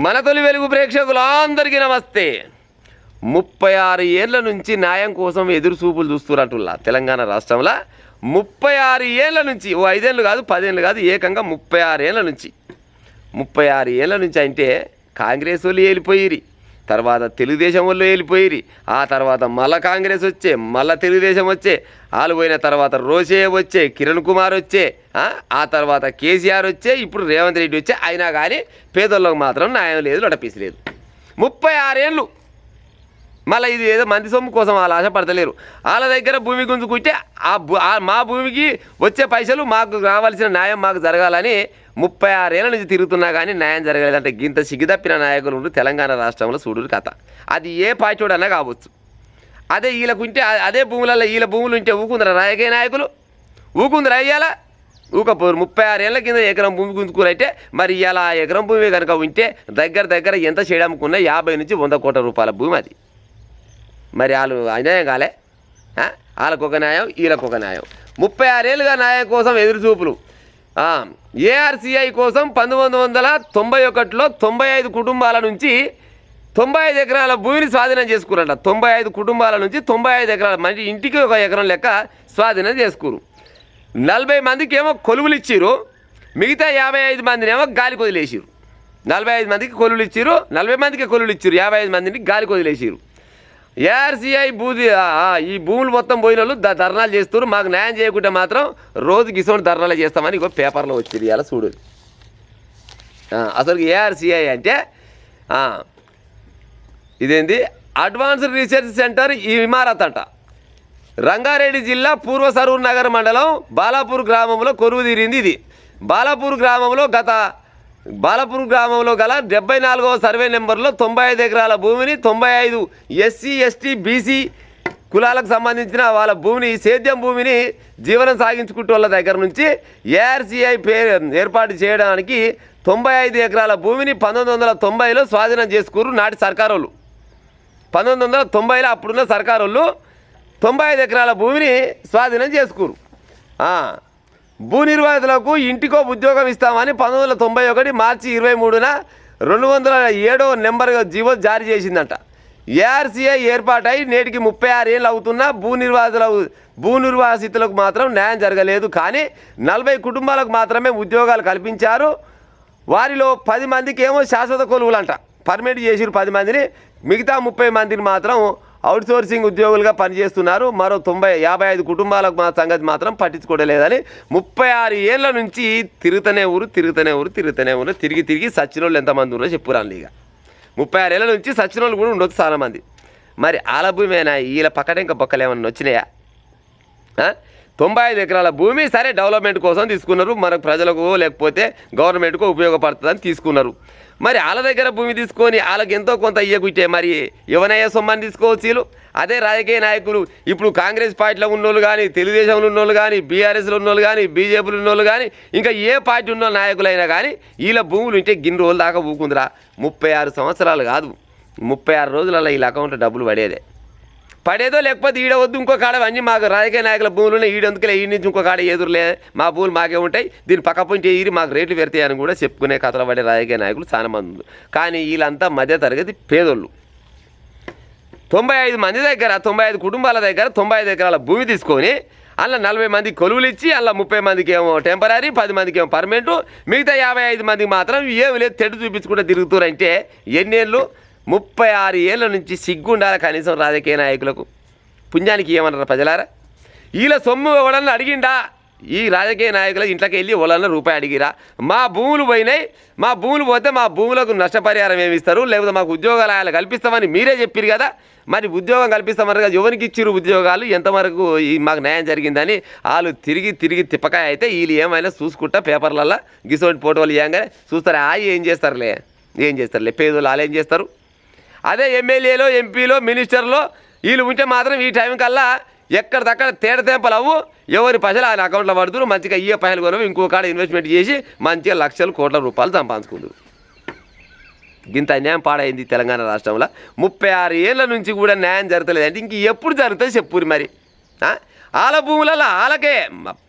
మన తొలి వెలుగు ప్రేక్షకులందరికీ నమస్తే. 36 ఏళ్ల నుంచి న్యాయం కోసం ఎదురు చూపులు చూస్తున్నట్టులా తెలంగాణ రాష్ట్రంలో 36 ఏళ్ల నుంచి 5 ఏళ్ళు కాదు 10 ఏళ్ళు కాదు ఏకంగా 36 ఏళ్ల నుంచి 36 ఏళ్ల నుంచి అంటే కాంగ్రెస్ వాళ్ళు వెళ్ళిపోయిరి, తర్వాత తెలుగుదేశం వాళ్ళు వెళ్ళిపోయిరి, ఆ తర్వాత మళ్ళా కాంగ్రెస్ వచ్చే, మళ్ళీ తెలుగుదేశం వచ్చే, వాళ్ళు పోయిన తర్వాత రోషే వచ్చే, కిరణ్ కుమార్ వచ్చే, ఆ తర్వాత కేసీఆర్ వచ్చే, ఇప్పుడు రేవంత్ రెడ్డి వచ్చే. అయినా కానీ పేదోళ్ళకు మాత్రం న్యాయం లేదు, లొడపీసి లేదు. 36 ఏళ్ళు మళ్ళీ ఇది ఏదో మంది సొమ్ము కోసం వాళ్ళు ఆశపడతలేరు. వాళ్ళ దగ్గర భూమి గుంజుకుంటే మా భూమికి వచ్చే పైసలు మాకు రావాల్సిన న్యాయం మాకు జరగాలని 36 ఏళ్ళ నుంచి తిరుగుతున్నా కానీ న్యాయం జరగలేదంటే గింత సిగ్గుదప్పిన నాయకులు ఉండి తెలంగాణ రాష్ట్రంలో చూడురు కథ. అది ఏ పార్టీడన్నా కావచ్చు. అదే వీళ్ళకుంటే అదే భూములలో వీళ్ళ భూములు ఉంటే ఊకుందరా రాజకీయ నాయకులు? ఊకుందరా అయ్యాలా? ఊకపోరు. 36 ఏళ్ళ కింద ఎకరం భూమి గుంజుకురైతే మరి ఇలా ఎకరం భూమి కనుక ఉంటే దగ్గర ఎంత చేయడముకున్నా 50 నుంచి 100 కోట్ల రూపాయల భూమి అది. మరి వాళ్ళు అన్యాయం కాలే? వాళ్ళకొక న్యాయం, వీళ్ళకొక న్యాయం. 36 ఏళ్ళుగా న్యాయం కోసం ఎదురుచూపులు. ఏఆర్సీఐ కోసం 1991లో 95 కుటుంబాల నుంచి 95 ఎకరాల భూమిని స్వాధీనం చేసుకున్నారంట. 95 కుటుంబాల నుంచి 95 ఎకరాల, మంచి ఇంటికి 1 ఎకరం లెక్క స్వాధీనం చేసుకురు. 40 మందికి ఏమో కొలువులు ఇచ్చిరు, మిగతా 55 మందిని ఏమో గాలికి వదిలేసిరు. 45 మందికి కొలువులు ఇచ్చిరు, 40 మందికి కొలువులు ఇచ్చిరు, 55 మందిని గాలికి వదిలేసిరు. ఏఆర్సీఐ ఈ భూములు మొత్తం పోయిన వాళ్ళు ధర్నాలు చేస్తారు. మాకు న్యాయం చేయకుంటే మాత్రం రోజుకి ఇటువంటి ధర్నాలు చేస్తామని ఇంకో పేపర్లో వచ్చింది. ఇలా చూడు, అసలు ఏఆర్సీఐ అంటే ఇదేంది అడ్వాన్స్డ్ రీసెర్చ్ సెంటర్ ఈ ఇమారత్ అంట. రంగారెడ్డి జిల్లా పూర్వ సరూర్ నగర్ మండలం బాలాపూర్ గ్రామంలో కొలువు తీరింది. ఇది బాలాపూర్ గ్రామంలో గల 74వ సర్వే నెంబర్లో 95 ఎకరాల భూమిని 95 ఎస్సీ ఎస్టీ బీసీ కులాలకు సంబంధించిన వాళ్ళ భూమిని, సేద్యం భూమిని జీవనం సాగించుకుంటూ వాళ్ళ దగ్గర నుంచి ఏఆర్సీఐ ఏర్పాటు చేయడానికి 95 ఎకరాల భూమిని 1990లో స్వాధీనం చేసుకున్నారు నాటి సర్కారు వాళ్ళు. 1990లో అప్పుడున్న సర్కారు వాళ్ళు 95 ఎకరాల భూమిని స్వాధీనం చేసుకున్నారు. భూ నిర్వాహితులకు ఇంటికో ఉద్యోగం ఇస్తామని 1991 మార్చి 23న 207వ నెంబర్గా జీవో జారీ చేసిందంట. ఏఆర్సీఐ ఏర్పాటై నేటికి 36 ఏళ్ళు అవుతున్నా భూ నిర్వాసితులకు మాత్రం న్యాయం జరగలేదు. కానీ 40 కుటుంబాలకు మాత్రమే ఉద్యోగాలు కల్పించారు. వారిలో 10 మందికి ఏమో శాశ్వత కొలువులంట పర్మిట్ చేసిరు 10 మందిని, మిగతా 30 మందిని మాత్రం అవుట్సోర్సింగ్ ఉద్యోగులుగా పనిచేస్తున్నారు. మరో 55 కుటుంబాలకు మా సంగతి మాత్రం పట్టించుకోవలేదని 36 ఏళ్ళ నుంచి తిరుగుతూనే ఊరు తిరిగి సచ్చిన వాళ్ళు ఎంతమంది ఉన్నారో చెప్పురాను. ఇక 36 ఏళ్ళ నుంచి సచ్చిన వాళ్ళు కూడా ఉండొచ్చు చాలామంది. మరి ఆల భూమేనా వీళ్ళ పక్కన ఇంకా బొక్కలు ఏమన్నా వచ్చినాయా? 95 ఎకరాల భూమి సరే డెవలప్మెంట్ కోసం తీసుకున్నారు, మనకు ప్రజలకు లేకపోతే గవర్నమెంట్కు ఉపయోగపడుతుందని తీసుకున్నారు. మరి వాళ్ళ దగ్గర భూమి తీసుకొని వాళ్ళకి ఎంతో కొంత ఇయ్యకుంటే మరి ఎవనయ్యా సొమ్మని తీసుకోవచ్చు వీళ్ళు. అదే రాజకీయ నాయకులు ఇప్పుడు కాంగ్రెస్ పార్టీలో ఉన్నోళ్ళు కానీ, తెలుగుదేశంలో ఉన్నోళ్ళు కానీ, బీఆర్ఎస్లో ఉన్నోళ్ళు కానీ, బీజేపీలో ఉన్నోళ్ళు కానీ, ఇంకా ఏ పార్టీ ఉన్న నాయకులైనా కానీ వీళ్ళ భూములు ఉంటే గిన్ని రోజుల దాకా ఊకుందిరా. 36 సంవత్సరాలు కాదు, 36 రోజులలో వీళ్ళ అకౌంట్లో డబ్బులు పడేదో లేకపోతే ఈడ వద్దు ఇంకో కాడ అన్నీ మాకు రాజకీయ నాయకుల భూములు ఈడెందుకులే, ఈ నుంచి ఇంకో కాడ ఎదురులే, మా భూములు మాకే ఉంటాయి, దీని పక్క పోయింటే ఈరి మాకు రేట్లు పెడతాయని కూడా చెప్పుకునే కథలు పడే రాజకీయ నాయకులు చాలా మంది ఉన్నారు. కానీ వీళ్ళంతా మధ్యతరగతి పేదోళ్ళు. 95 మంది దగ్గర 95 కుటుంబాల దగ్గర 95 ఎకరాల భూమి తీసుకొని అందులో 40 మంది కొలువులు ఇచ్చి అందులో 30 మందికి ఏమో టెంపరీ, 10 మందికి ఏమో పర్మనెంట్, మిగతా 55 మందికి మాత్రం ఏమి లేదు తెడ్డు చూపించుకుంటూ తిరుగుతారంటే ఎన్నేళ్ళు? 36 ఏళ్ళ నుంచి సిగ్గుండాలి కనీసం రాజకీయ నాయకులకు. పుణ్యానికి ఏమన్నారు ప్రజలారా? వీళ్ళ సొమ్ము ఎవడన్నా అడిగిండా? ఈ రాజకీయ నాయకుల ఇంట్లోకి వెళ్ళి ఎవరన్నా రూపాయి అడిగిరా? మా భూములు పోయినాయి, మా భూములు పోతే మా భూములకు నష్టపరిహారం ఏమి ఇస్తారు, లేకపోతే మాకు ఉద్యోగాలు కల్పిస్తామని మీరే చెప్పారు కదా. మరి ఉద్యోగం కల్పిస్తామన్నారు కదా, ఎవరికి ఇచ్చిరు ఉద్యోగాలు, ఎంతవరకు మాకు న్యాయం జరిగిందని వాళ్ళు తిరిగి తిప్పకాయ అయితే వీళ్ళు ఏమైనా చూసుకుంటా పేపర్లలో గిసోటి ఫోటోలు ఇవ్వగానే చూస్తారా? ఏం చేస్తారులే పేదోళ్ళు వాళ్ళు ఏం చేస్తారు? అదే ఎమ్మెల్యేలో, ఎంపీలో, మినిస్టర్లో వీళ్ళు ఉంటే మాత్రం ఈ టైం కల్లా ఎక్కడిదక్కడ తేడతెంపలు అవ్వు, ఎవరి పైసలు ఆయన అకౌంట్లో పడుతురు, మంచిగా ఇయ్యే పైసలు కొనవు, ఇంకో కాడ ఇన్వెస్ట్మెంట్ చేసి మంచిగా లక్షలు కోట్ల రూపాయలు సంపాదించుకుంటారు. గింత అన్యాయం పాడైంది తెలంగాణ రాష్ట్రంలో. 36 ఏళ్ళ నుంచి కూడా న్యాయం జరగలేదు అంటే ఇంక ఎప్పుడు జరుగుతుంది చెప్పురి మరి. వాళ్ళ భూములలో వాళ్ళకే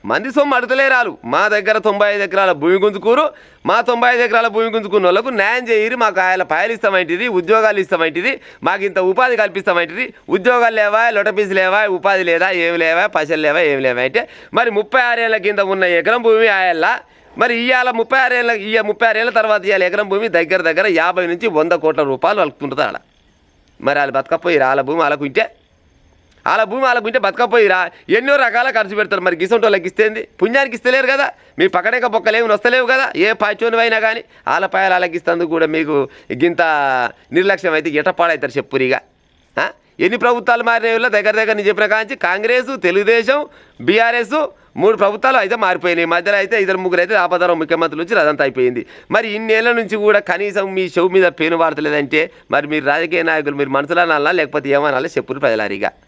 మంది సొమ్ము అడతలేరాలు. మా దగ్గర 95 ఎకరాల భూమి గుంజుకూరు, మా 95 ఎకరాల భూమి గుంజుకున్న వాళ్ళకు న్యాయం చేయరు, మాకు ఆయన పాయలు ఇస్తామంటిది, ఉద్యోగాలు ఇస్తామంటిది, మాకు ఇంత ఉపాధి కల్పిస్తామంటిది. ఉద్యోగాలు లేవా, లొటపీసు లేవా, ఉపాధి లేదా, ఏమి లేవా, పైసలు లేవా, ఏమి లేవా అంటే మరి 36 ఏళ్ళ కింద ఉన్న ఎకరం భూమి ఆయల్లా మరి ఇవాళ 36 ఏళ్ళ తర్వాత ఇవాళ ఎకరం భూమి దగ్గర 50 నుంచి 100 కోట్ల రూపాయలు వలుకుతుంటుంది ఆడ. మరి వాళ్ళు బతకపోయిరా? వాళ్ళ భూమి వాళ్ళకు ఉంటే బతకపోయిరా? ఎన్నో రకాల ఖర్చు పెడతారు. మరి గిసంటోళ్ళకి ఇస్తేంది? పుణ్యానికి ఇస్తలేరు కదా, మీ పక్కనే బొక్కలేమి వస్తలేవు కదా, ఏ పాచోనివైనా కానీ వాళ్ళ పాయలు వాళ్ళకి ఇస్తేందుకు కూడా మీకు గింత నిర్లక్ష్యం అయితే ఎటపాడవుతారు చెప్పురిగా. ఎన్ని ప్రభుత్వాలు మారిన దగ్గర నేను చెప్పిన కాంచి కాంగ్రెస్, తెలుగుదేశం, బీఆర్ఎస్ 3 ప్రభుత్వాలు అయితే మారిపోయినాయి. మధ్యలో అయితే 2-3 అయితే ఆపదారం ముఖ్యమంత్రులు వచ్చి అదంతా అయిపోయింది. మరి ఇన్నేళ్ల నుంచి కూడా కనీసం మీ చెవు మీద పేను వాడతలేదంటే మరి మీరు రాజకీయ నాయకులు మీరు మనసులో అనాలా లేకపోతే ఏమనాలి చెప్పురు ప్రజలారిగా.